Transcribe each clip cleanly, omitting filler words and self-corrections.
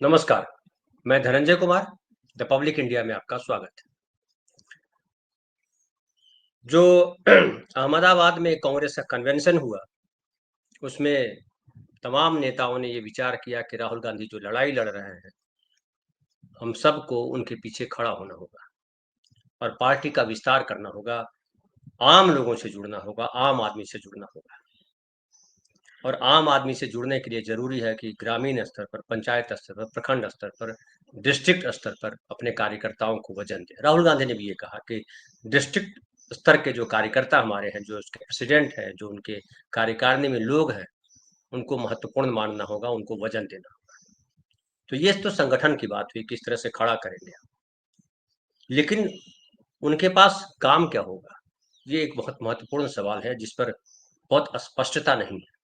नमस्कार, मैं Dhananjay Kumar, the public India में आपका स्वागत है। जो अहमदाबाद में कांग्रेस का कन्वेंशन हुआ, उसमें तमाम नेताओं ने ये विचार किया कि राहुल गांधी जो लड़ाई लड़ रहे हैं, हम सबको उनके पीछे खड़ा होना होगा और पार्टी का विस्तार करना होगा, आम लोगों से जुड़ना होगा, आम आदमी से जुड़ना होगा। और आम आदमी से जुड़ने के लिए ज़रूरी है कि ग्रामीण स्तर पर, पंचायत स्तर पर, प्रखंड स्तर पर, डिस्ट्रिक्ट स्तर पर अपने कार्यकर्ताओं को वजन दें। राहुल गांधी ने भी ये कहा कि डिस्ट्रिक्ट स्तर के जो कार्यकर्ता हमारे हैं, जो उसके प्रेसिडेंट हैं, जो उनके कार्यकारिणी में लोग हैं, उनको महत्वपूर्ण मानना होगा, उनको वजन देना होगा। तो ये तो संगठन की बात हुई, किस तरह से खड़ा करेंगे। लेकिन उनके पास काम क्या होगा, ये एक बहुत महत्वपूर्ण सवाल है जिस पर बहुत स्पष्टता नहीं है।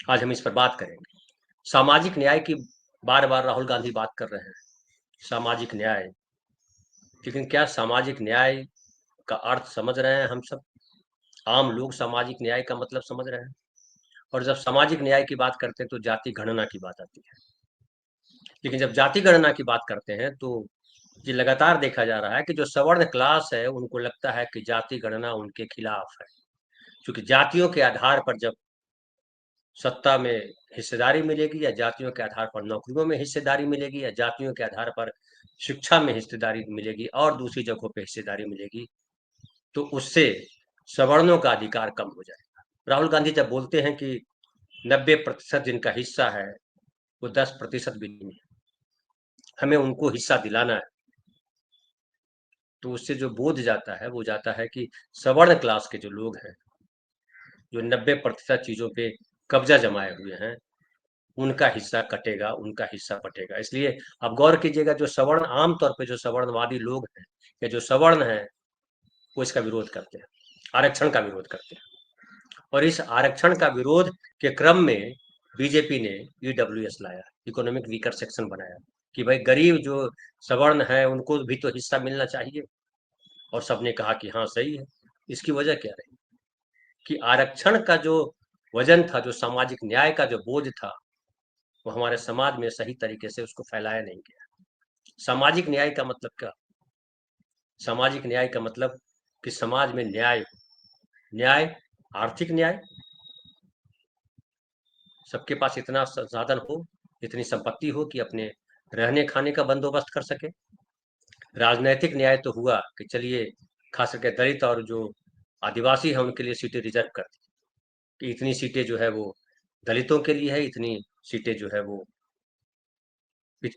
आज हम इस पर बात करेंगे। सामाजिक न्याय की बार बार राहुल गांधी बात कर रहे हैं, सामाजिक न्याय। लेकिन क्या सामाजिक न्याय का अर्थ समझ रहे हैं हम सब? आम लोग सामाजिक न्याय का मतलब समझ रहे हैं? और जब सामाजिक न्याय की बात करते हैं तो जाति गणना की बात आती है। लेकिन जब जाति गणना की बात करते हैं तो ये लगातार देखा जा रहा है कि जो सवर्ण क्लास है उनको लगता है कि जाति गणना उनके खिलाफ है, क्योंकि जातियों के आधार पर जब सत्ता में हिस्सेदारी मिलेगी, या जातियों के आधार पर नौकरियों में हिस्सेदारी मिलेगी, या जातियों के आधार पर शिक्षा में हिस्सेदारी मिलेगी और दूसरी जगहों पे हिस्सेदारी मिलेगी, तो उससे सवर्णों का अधिकार कम हो जाएगा। राहुल गांधी जब बोलते हैं कि 90% जिनका हिस्सा है वो 10% भी नहीं है, हमें उनको हिस्सा दिलाना है, तो उससे जो बोध जाता है वो जाता है कि सवर्ण क्लास के जो लोग हैं, जो 90% चीजों पे कब्जा जमाए हुए हैं, उनका हिस्सा कटेगा, उनका हिस्सा बटेगा। इसलिए आप गौर कीजिएगा, जो सवर्ण आम तौर पे जो सवर्णवादी लोग हैं या जो सवर्ण हैं, वो इसका विरोध करते हैं, आरक्षण का विरोध करते हैं। और इस आरक्षण का विरोध के क्रम में बीजेपी ने ईडब्ल्यूएस लाया, इकोनॉमिक वीकर सेक्शन बनाया, कि भाई गरीब जो सवर्ण है उनको भी तो हिस्सा मिलना चाहिए। और सबने कहा कि हाँ सही है। इसकी वजह क्या रही कि आरक्षण का जो वजन था, जो सामाजिक न्याय का जो बोझ था, वो हमारे समाज में सही तरीके से उसको फैलाया नहीं गया। सामाजिक न्याय का मतलब क्या? सामाजिक न्याय का मतलब कि समाज में न्याय हो। न्याय, आर्थिक न्याय, सबके पास इतना संसाधन हो, इतनी संपत्ति हो कि अपने रहने खाने का बंदोबस्त कर सके। राजनैतिक न्याय तो हुआ कि चलिए, खास करके दलित और जो आदिवासी है उनके लिए सीटें रिजर्व कर दी, कि इतनी सीटें जो है वो दलितों के लिए है, इतनी सीटें जो है वो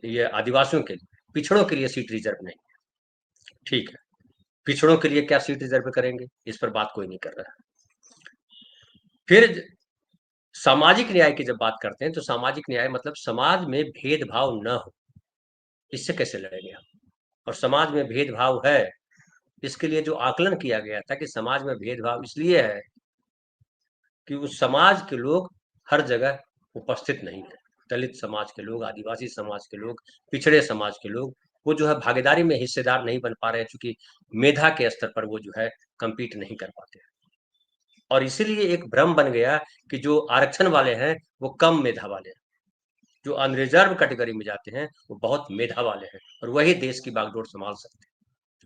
ये आदिवासियों के लिए, पिछड़ों के लिए सीट रिजर्व नहीं। ठीक है, पिछड़ों के लिए क्या सीट रिजर्व करेंगे, इस पर बात कोई नहीं कर रहा है। फिर सामाजिक न्याय की जब बात करते हैं तो सामाजिक न्याय मतलब समाज में भेदभाव न हो। इससे कैसे लड़ेंगे हम? और समाज में भेदभाव है, इसके लिए जो आकलन किया गया था कि समाज में भेदभाव इसलिए है कि उस समाज के लोग हर जगह उपस्थित नहीं है। दलित समाज के लोग, आदिवासी समाज के लोग, पिछड़े समाज के लोग, वो जो है भागीदारी में हिस्सेदार नहीं बन पा रहे हैं, चूंकि मेधा के स्तर पर वो जो है compete नहीं कर पाते। और इसीलिए एक भ्रम बन गया कि जो आरक्षण वाले हैं वो कम मेधा वाले हैं, जो अनरिजर्व कैटेगरी में जाते हैं वो बहुत मेधा वाले हैं, और वही देश की बागडोर संभाल सकते हैं,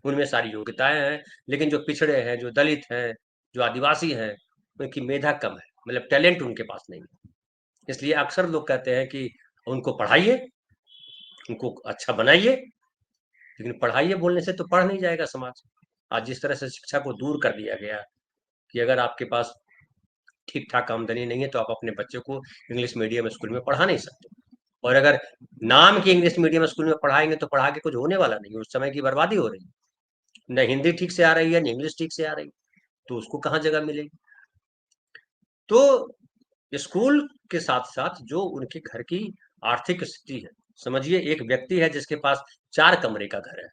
उनमें सारी योग्यताएं हैं। लेकिन जो पिछड़े हैं, जो दलित हैं, जो आदिवासी हैं, उनकी मेधा कम है, मतलब टैलेंट उनके पास नहीं है। इसलिए अक्सर लोग कहते हैं कि उनको पढ़ाइए, उनको अच्छा बनाइए। लेकिन पढ़ाइए बोलने से तो पढ़ नहीं जाएगा समाज। आज जिस तरह से शिक्षा को दूर कर दिया गया कि अगर आपके पास ठीक ठाक आमदनी नहीं है तो आप अपने बच्चे को इंग्लिश मीडियम स्कूल में पढ़ा नहीं सकते। और अगर नाम की इंग्लिश मीडियम स्कूल में पढ़ाएंगे तो पढ़ा के कुछ होने वाला नहीं, उस समय की बर्बादी हो रही है। न हिंदी ठीक से आ रही है, न इंग्लिश ठीक से आ रही, तो उसको कहाँ जगह मिलेगी? तो स्कूल के साथ साथ जो उनके घर की आर्थिक स्थिति है, समझिए एक व्यक्ति है जिसके पास 4 कमरे का घर है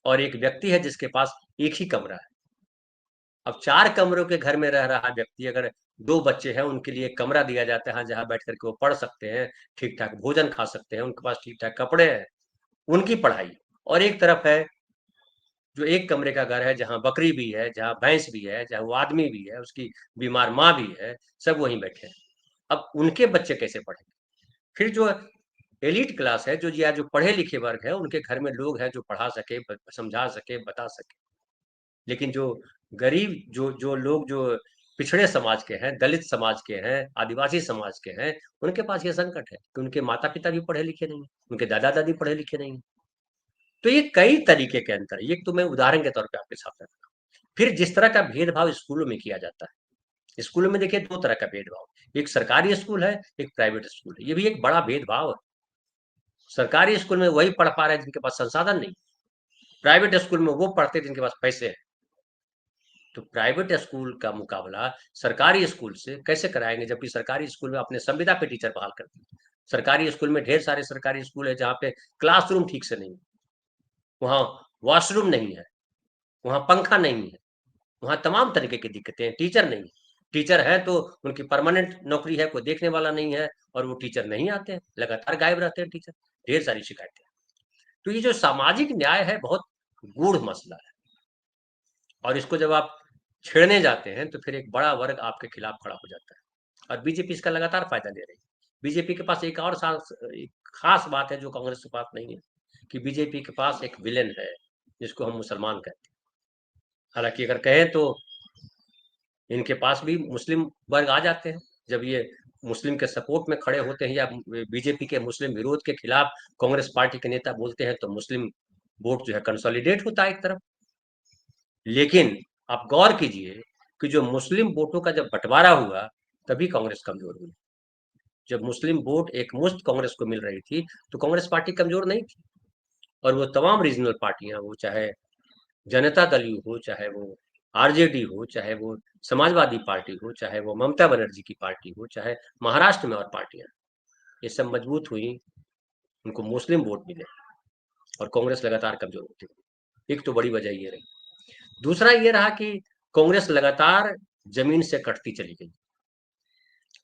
और एक व्यक्ति है जिसके पास एक ही कमरा है। अब 4 कमरों के घर में रह रहा व्यक्ति, अगर 2 बच्चे हैं, उनके लिए एक कमरा दिया जाता है जहां बैठ करके वो पढ़ सकते हैं, ठीक ठाक भोजन खा सकते हैं, उनके पास ठीक ठाक कपड़े हैं, उनकी पढ़ाई। और एक तरफ है जो एक कमरे का घर है, जहां बकरी भी है, जहां भैंस भी है, जहां वो आदमी भी है, उसकी बीमार माँ भी है, सब वहीं बैठे हैं। अब उनके बच्चे कैसे पढ़ेंगे? फिर जो एलिट क्लास है, जो या जो पढ़े लिखे वर्ग है, उनके घर में लोग हैं जो पढ़ा सके, समझा सके, बता सके। लेकिन जो गरीब, जो जो लोग जो पिछड़े समाज के हैं, दलित समाज के हैं, आदिवासी समाज के हैं, उनके पास ये संकट है कि उनके माता पिता भी पढ़े लिखे नहीं है, उनके दादा दादी पढ़े लिखे नहीं है। तो ये कई तरीके के अंतर, ये तो मैं उदाहरण के तौर पे आपके साथ रख रहा हूँ। फिर जिस तरह का भेदभाव स्कूलों में किया जाता है, स्कूलों में देखिए दो तरह का भेदभाव, एक सरकारी स्कूल है, एक प्राइवेट स्कूल है। ये भी एक बड़ा भेदभाव है। सरकारी स्कूल में वही पढ़ पा रहे हैं जिनके पास संसाधन नहीं, प्राइवेट स्कूल में वो पढ़ते हैं जिनके पास पैसे हैं। तो प्राइवेट स्कूल का मुकाबला सरकारी स्कूल से कैसे कराएंगे, जबकि सरकारी स्कूल में अपने संविदा पे टीचर बहाल करते हैं। सरकारी स्कूल में ढेर सारे सरकारी स्कूल है जहाँ पे क्लासरूम ठीक से नहीं, वहाँ वॉशरूम नहीं है, वहाँ पंखा नहीं है, वहाँ तमाम तरीके की दिक्कतें हैं, टीचर नहीं है। टीचर है तो उनकी परमानेंट नौकरी है, कोई देखने वाला नहीं है, और वो टीचर नहीं आते हैं, लगातार गायब रहते हैं टीचर। ढेर सारी शिकायतें। तो ये जो सामाजिक न्याय है, बहुत गूढ़ मसला है, और इसको जब आप छेड़ने जाते हैं तो फिर एक बड़ा वर्ग आपके खिलाफ खड़ा हो जाता है, और बीजेपी इसका लगातार फायदा ले रही है। बीजेपी के पास एक और एक खास बात है जो कांग्रेस के पास नहीं है, कि बीजेपी के पास एक विलेन है जिसको हम मुसलमान कहते हैं। हालांकि अगर कहें तो इनके पास भी मुस्लिम वर्ग आ जाते हैं, जब ये मुस्लिम के सपोर्ट में खड़े होते हैं या बीजेपी के मुस्लिम विरोध के खिलाफ कांग्रेस पार्टी के नेता बोलते हैं, तो मुस्लिम वोट जो है कंसोलिडेट होता है एक तरफ। लेकिन आप गौर कीजिए कि जो मुस्लिम वोटों का जब बंटवारा हुआ, तभी कांग्रेस कमजोर हुई। जब मुस्लिम वोट एक मुश्त कांग्रेस को मिल रही थी, तो कांग्रेस पार्टी कमजोर नहीं थी। और वो तमाम रीजनल पार्टियां, वो चाहे जनता दल यू हो, चाहे वो आरजेडी हो, चाहे वो समाजवादी पार्टी हो, चाहे वो ममता बनर्जी की पार्टी हो, चाहे महाराष्ट्र में और पार्टियां, ये सब मजबूत हुई, उनको मुस्लिम वोट मिले, और कांग्रेस लगातार कमजोर होती रही। एक तो बड़ी वजह ये रही। दूसरा ये रहा कि कांग्रेस लगातार जमीन से कटती चली गई।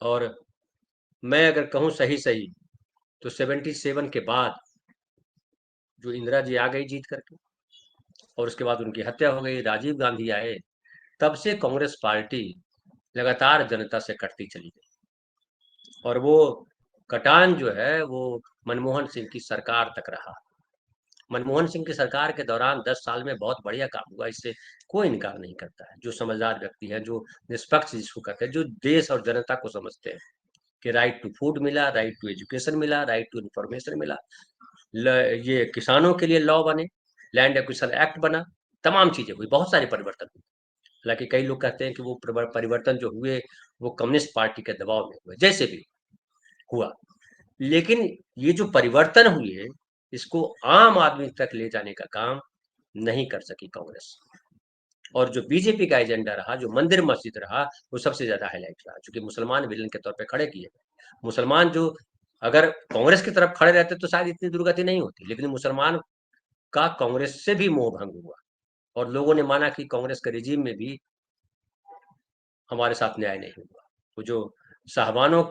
और मैं अगर कहूं सही सही, तो 77 के बाद जो इंदिरा जी आ गई जीत करके, और उसके बाद उनकी हत्या हो गई, राजीव गांधी आए, तब से कांग्रेस पार्टी लगातार जनता से कटती चली गई। और वो कटान जो है वो मनमोहन सिंह की सरकार तक रहा। मनमोहन सिंह की सरकार के दौरान 10 साल में बहुत बढ़िया काम हुआ, इससे कोई इनकार नहीं करता है। जो समझदार व्यक्ति है, जो निष्पक्ष जिसको कहते हैं, जो देश और जनता को समझते हैं, कि राइट टू फूड मिला, राइट टू एजुकेशन मिला, राइट टू इंफॉर्मेशन मिला, ये किसानों के लिए लॉ बने, लैंड एक्विजिशन एक्ट बना, तमाम चीजें हुई, बहुत सारे परिवर्तन हुए। हालांकि कई लोग कहते हैं कि वो परिवर्तन जो हुए वो कम्युनिस्ट पार्टी के दबाव में हुए, जैसे भी हुआ। लेकिन ये जो परिवर्तन हुए, इसको आम आदमी तक ले जाने का काम नहीं कर सकी कांग्रेस। और जो बीजेपी का एजेंडा रहा, जो मंदिर मस्जिद रहा, वो सबसे ज्यादा हाईलाइट रहा, क्योंकि मुसलमान विलन के तौर पे खड़े किए गए। मुसलमान जो अगर कांग्रेस की तरफ खड़े रहते तो शायद इतनी दुर्गति नहीं होती, लेकिन मुसलमान का कांग्रेस से भी मोह भंग हुआ, और लोगों ने माना कि कांग्रेस के रिजीम में भी हमारे साथ न्याय नहीं हुआ। वो जो साहबानों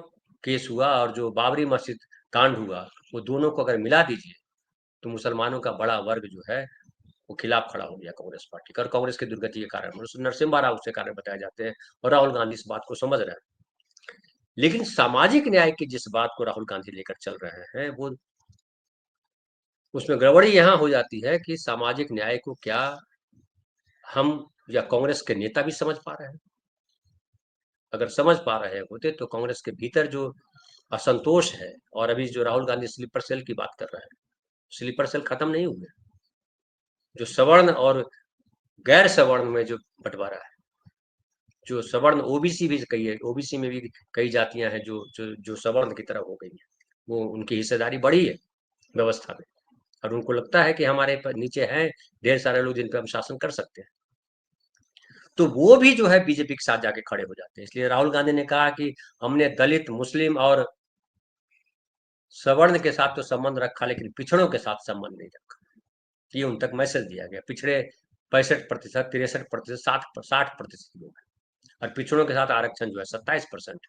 केस हुआ और जो बाबरी मस्जिद कांड हुआ, वो दोनों को अगर मिला दीजिए, तो मुसलमानों का बड़ा वर्ग जो है वो खिलाफ खड़ा हो गया कांग्रेस पार्टी का, और कांग्रेस की दुर्गति के कारण नरसिम्हा राव उसके कारण बताए जाते हैं, और राहुल गांधी इस बात को समझ रहे हैं। लेकिन सामाजिक न्याय की जिस बात को राहुल गांधी लेकर चल रहे हैं, वो उसमें गड़बड़ी यहाँ हो जाती है कि सामाजिक न्याय को क्या हम या कांग्रेस के नेता भी समझ पा रहे हैं? अगर समझ पा रहे होते तो कांग्रेस के भीतर जो असंतोष है, और अभी जो राहुल गांधी स्लीपर सेल की बात कर रहे हैं, स्लीपर सेल खत्म नहीं हुए। जो सवर्ण और गैर सवर्ण में जो बंटवारा है, जो सवर्ण ओबीसी भी कही है, ओबीसी में भी कई जातियां हैं जो सवर्ण की तरफ हो गई है, वो उनकी हिस्सेदारी बढ़ी है व्यवस्था में, और उनको लगता है कि हमारे नीचे हैं ढेर सारे लोग जिन पर हम शासन कर सकते हैं। तो वो भी जो है बीजेपी के साथ जाके खड़े हो जाते हैं। इसलिए राहुल गांधी ने कहा कि हमने दलित, मुस्लिम और सवर्ण के साथ तो संबंध रखा, लेकिन पिछड़ों के साथ संबंध नहीं रखा। ये उन तक मैसेज दिया गया। पिछड़े 65%, 63%, 60% लोग हैं, और पिछड़ों के साथ आरक्षण जो है 27%।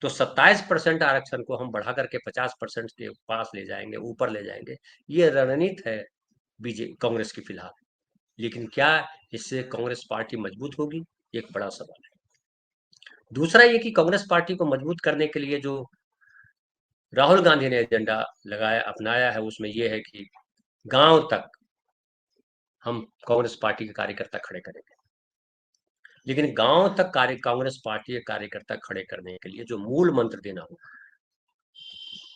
तो 27% आरक्षण को हम बढ़ा करके 50% के पास ले जाएंगे, ऊपर ले जाएंगे, ये रणनीति है बीजेपी कांग्रेस की फिलहाल। लेकिन क्या इससे कांग्रेस पार्टी मजबूत होगी, एक बड़ा सवाल है। दूसरा ये कि कांग्रेस पार्टी को मजबूत करने के लिए जो राहुल गांधी ने एजेंडा लगाया, अपनाया है, उसमें यह है कि गांव तक हम कांग्रेस पार्टी के कार्यकर्ता खड़े करेंगे। लेकिन गांव तक कांग्रेस पार्टी के कार्यकर्ता खड़े करने के लिए जो मूल मंत्र देना होगा,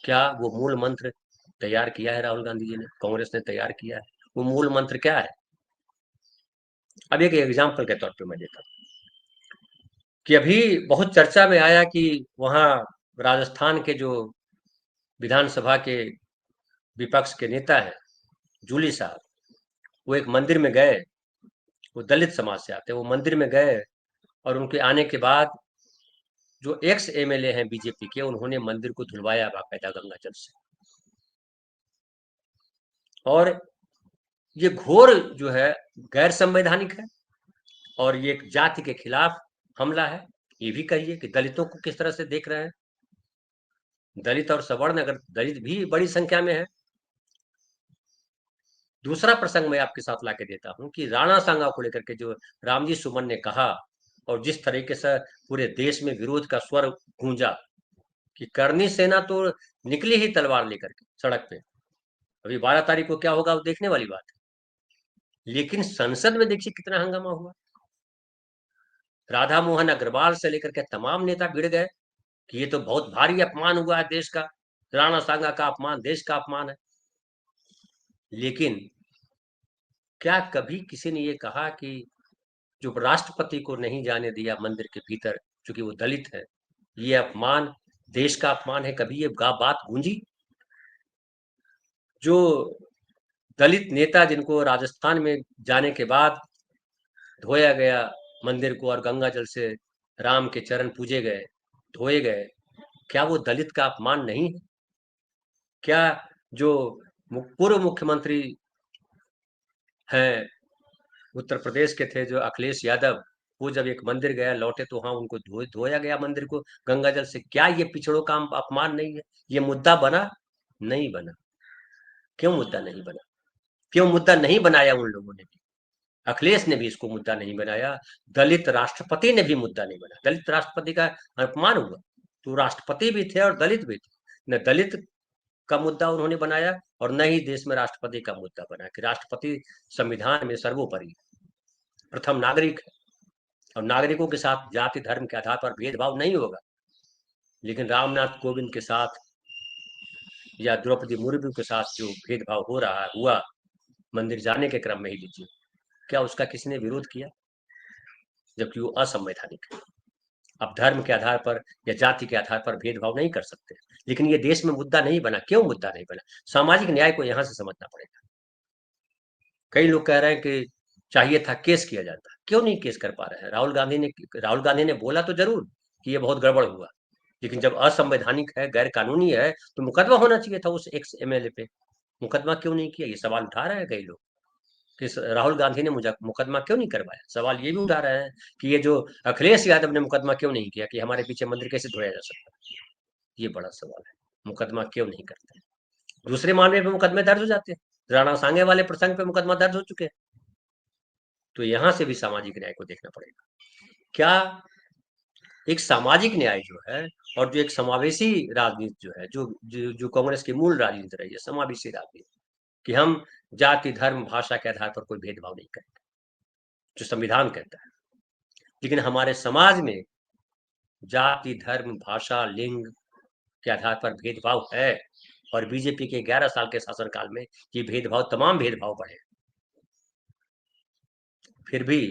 क्या वो मूल मंत्र तैयार किया है राहुल गांधी जी ने, कांग्रेस ने तैयार किया है? वो मूल मंत्र क्या है? अब एक एग्जाम्पल के तौर पे मैं देता हूँ कि अभी बहुत चर्चा में आया कि वहां राजस्थान के जो विधानसभा के विपक्ष के नेता हैं, जूली साहब, वो एक मंदिर में गए। वो दलित समाज से आते हैं, वो मंदिर में गए और उनके आने के बाद जो एक्स एमएलए हैं बीजेपी के, उन्होंने मंदिर को धुलवाया बाकायदा गंगा जल से। और ये घोर जो है गैर संवैधानिक है, और ये एक जाति के खिलाफ हमला है। ये भी कहिए कि दलितों को किस तरह से देख रहे हैं। दलित और सवर्ण, अगर दलित भी बड़ी संख्या में है। दूसरा प्रसंग मैं आपके साथ लाके देता हूं कि राणा सांगा को लेकर के जो रामजी सुमन ने कहा, और जिस तरीके से पूरे देश में विरोध का स्वर गूंजा कि करनी सेना तो निकली ही तलवार लेकर के सड़क पे। अभी 12 तारीख को क्या होगा वो देखने वाली बात है। लेकिन संसद में देखिए कितना हंगामा हुआ। राधा मोहन अग्रवाल से लेकर के तमाम नेता भिड़ गए कि ये तो बहुत भारी अपमान हुआ है देश का, राणा सांगा का अपमान देश का अपमान है। लेकिन क्या कभी किसी ने ये कहा कि जो राष्ट्रपति को नहीं जाने दिया मंदिर के भीतर क्योंकि वो दलित है, ये अपमान देश का अपमान है? कभी ये बात गूंजी? जो दलित नेता जिनको राजस्थान में जाने के बाद धोया गया मंदिर को और गंगा जल से राम के चरण पूजे गए, धोए गए, क्या वो दलित का अपमान नहीं है? क्या जो पूर्व मुख्यमंत्री हैं उत्तर प्रदेश के थे, जो अखिलेश यादव, वो जब एक मंदिर गया लौटे तो हाँ उनको धोया गया मंदिर को गंगा जल से, क्या ये पिछड़ों का अपमान नहीं है? ये मुद्दा बना नहीं बना? क्यों मुद्दा नहीं बना? क्यों मुद्दा नहीं बनाया उन लोगों ने भी? अखिलेश ने भी इसको मुद्दा नहीं बनाया, दलित राष्ट्रपति ने भी मुद्दा नहीं बनाया। दलित राष्ट्रपति का अपमान हुआ, तो राष्ट्रपति भी थे और दलित भी थे। न दलित का मुद्दा उन्होंने बनाया और न ही देश में राष्ट्रपति का मुद्दा बनाया कि राष्ट्रपति संविधान में सर्वोपरि प्रथम नागरिक है और नागरिकों के साथ जाति धर्म के आधार पर भेदभाव नहीं होगा। लेकिन रामनाथ कोविंद के साथ या द्रौपदी मुर्मू के साथ जो भेदभाव हो रहा है, हुआ मंदिर जाने के क्रम में ही लीजिए, क्या उसका किसी ने विरोध किया? जबकि वो असंवैधानिक है। आप धर्म के आधार पर या जाति के आधार पर भेदभाव नहीं कर सकते। लेकिन ये देश में मुद्दा नहीं बना। क्यों मुद्दा नहीं बना? सामाजिक न्याय को यहां से समझना पड़ेगा। कई लोग कह रहे हैं कि चाहिए था केस किया जाता, क्यों नहीं केस कर पा रहे हैं? राहुल गांधी ने बोला तो जरूर कि ये बहुत गड़बड़ हुआ, लेकिन जब असंवैधानिक है, गैर कानूनी है, तो मुकदमा होना चाहिए था उस एक्स एमएलए पे। मुकदमा क्यों नहीं किया? ये सवाल उठा रहे हैं कई लोग कि राहुल गांधी ने मुझे मुकदमा क्यों नहीं करवाया। सवाल ये भी उठा रहे हैं कि ये जो अखिलेश यादव ने मुकदमा क्यों नहीं किया, कि हमारे पीछे मंदिर कैसे धोया जा सकता है? ये बड़ा सवाल है। मुकदमा क्यों नहीं करते? दूसरे मामले पे मुकदमे दर्ज हो जाते हैं। राणा सांगे वाले प्रसंग पे मुकदमा दर्ज हो चुके हैं। तो यहां से भी सामाजिक न्याय को देखना पड़ेगा। क्या एक सामाजिक न्याय जो है और जो एक समावेशी राजनीति जो है, जो कांग्रेस की मूल राजनीति रही है, समावेशी राजनीति, कि हम जाति धर्म भाषा के आधार पर कोई भेदभाव नहीं करेंगे, जो संविधान कहता है। लेकिन हमारे समाज में जाति धर्म भाषा लिंग के आधार पर भेदभाव है, और बीजेपी के 11 साल के शासनकाल में ये भेदभाव, तमाम भेदभाव बढ़े। फिर भी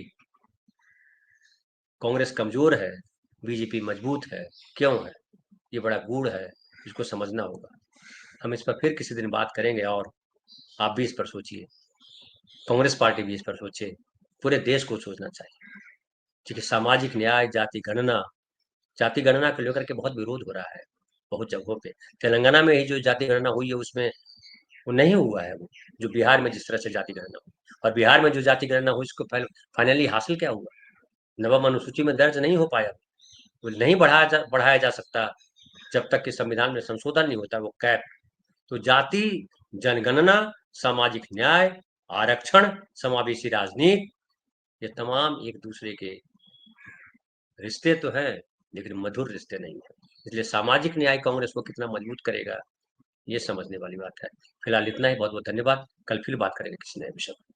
कांग्रेस कमजोर है, बीजेपी मजबूत है। क्यों है? ये बड़ा गूढ़ है, इसको समझना होगा। हम इस पर फिर किसी दिन बात करेंगे, और आप भी इस पर सोचिए, कांग्रेस पार्टी भी इस पर सोचे, पूरे देश को सोचना चाहिए। क्योंकि सामाजिक न्याय, जाति गणना को लेकर के बहुत विरोध हो रहा है बहुत जगहों पे। तेलंगाना में ही जो जाति गणना हुई है उसमें वो नहीं हुआ है, वो जो बिहार में जिस तरह से जाति गणना हुई, और बिहार में जो जाति गणना हुई उसको फाइनली हासिल क्या हुआ? नवम अनुसूची में दर्ज नहीं हो पाया। वो नहीं बढ़ाया जा सकता जब तक कि संविधान में संशोधन नहीं होता, वो कैप। तो जाति, जनगणना, सामाजिक न्याय, आरक्षण, समावेशी राजनीति, ये तमाम एक दूसरे के रिश्ते तो हैं, लेकिन मधुर रिश्ते नहीं है। इसलिए सामाजिक न्याय कांग्रेस को कितना मजबूत करेगा, ये समझने वाली बात है। फिलहाल इतना ही। बहुत बहुत धन्यवाद। कल फिर बात करेंगे किसी नए विषय पर।